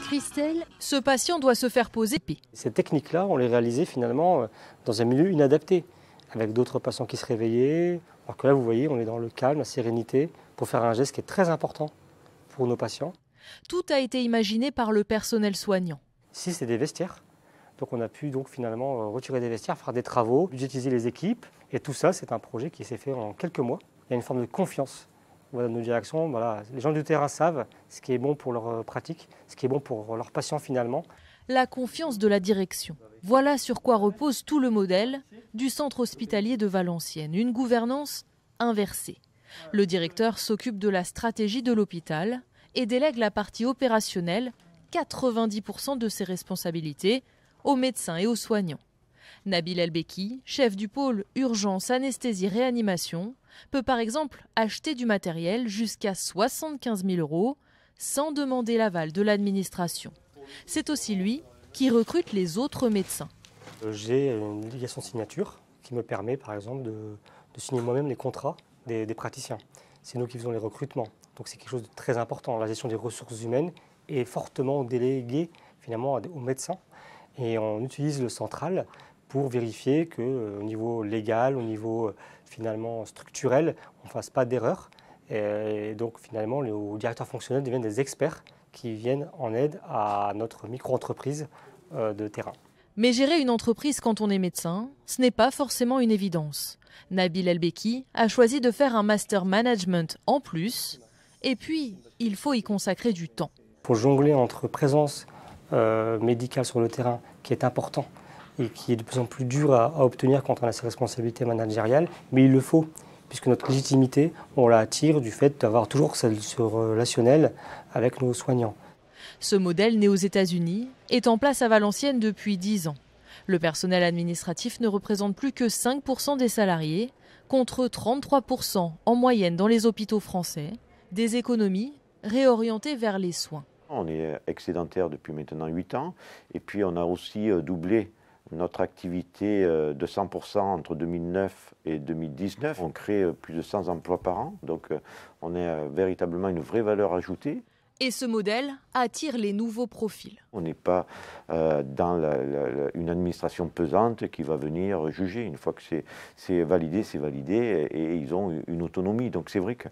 Christelle, ce patient doit se faire poser. Ces techniques-là, on les réalisait finalement dans un milieu inadapté, avec d'autres patients qui se réveillaient. Alors que là, vous voyez, on est dans le calme, la sérénité, pour faire un geste qui est très important pour nos patients. Tout a été imaginé par le personnel soignant. Ici, c'est des vestiaires. Donc on a pu donc finalement retirer des vestiaires, faire des travaux, budgétiser les équipes. Et tout ça, c'est un projet qui s'est fait en quelques mois. Il y a une forme de confiance. Voilà, nos directions, voilà, les gens du terrain savent ce qui est bon pour leur pratique, ce qui est bon pour leurs patients finalement. La confiance de la direction. Voilà sur quoi repose tout le modèle du centre hospitalier de Valenciennes. Une gouvernance inversée. Le directeur s'occupe de la stratégie de l'hôpital et délègue la partie opérationnelle, 90% de ses responsabilités, aux médecins et aux soignants. Nabil Elbeki, chef du pôle urgence, anesthésie, réanimation, peut par exemple acheter du matériel jusqu'à 75 000 € sans demander l'aval de l'administration. C'est aussi lui qui recrute les autres médecins. J'ai une délégation de signature qui me permet par exemple de signer moi-même les contrats des praticiens. C'est nous qui faisons les recrutements. Donc c'est quelque chose de très important. La gestion des ressources humaines est fortement déléguée finalement aux médecins. Et on utilise le central pour vérifier qu'au niveau légal, au niveau finalement structurel, on ne fasse pas d'erreur. Et donc finalement, les directeurs fonctionnels deviennent des experts qui viennent en aide à notre micro-entreprise de terrain. Mais gérer une entreprise quand on est médecin, ce n'est pas forcément une évidence. Nabil Elbeki a choisi de faire un master management en plus. Et puis, il faut y consacrer du temps. Pour jongler entre présence médicale sur le terrain, qui est important, et qui est de plus en plus dur à obtenir quand on a ses responsabilités managériales, mais il le faut, puisque notre légitimité, on la tire du fait d'avoir toujours ce relationnel avec nos soignants. Ce modèle né aux États-Unis est en place à Valenciennes depuis 10 ans. Le personnel administratif ne représente plus que 5% des salariés, contre 33% en moyenne dans les hôpitaux français. Des économies réorientées vers les soins. On est excédentaire depuis maintenant 8 ans, et puis on a aussi doublé notre activité de 100% entre 2009 et 2019. On crée plus de 100 emplois par an, donc on est véritablement une vraie valeur ajoutée. Et ce modèle attire les nouveaux profils. On n'est pas dans une administration pesante qui va venir juger. Une fois que c'est validé, et ils ont une autonomie. Donc c'est vrai que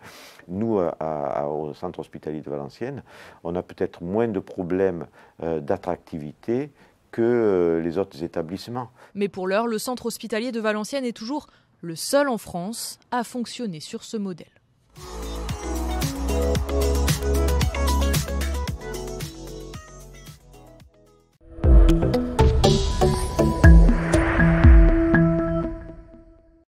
nous, au centre hospitalier de Valenciennes, on a peut-être moins de problèmes d'attractivité que les autres établissements. Mais pour l'heure, le centre hospitalier de Valenciennes est toujours le seul en France à fonctionner sur ce modèle.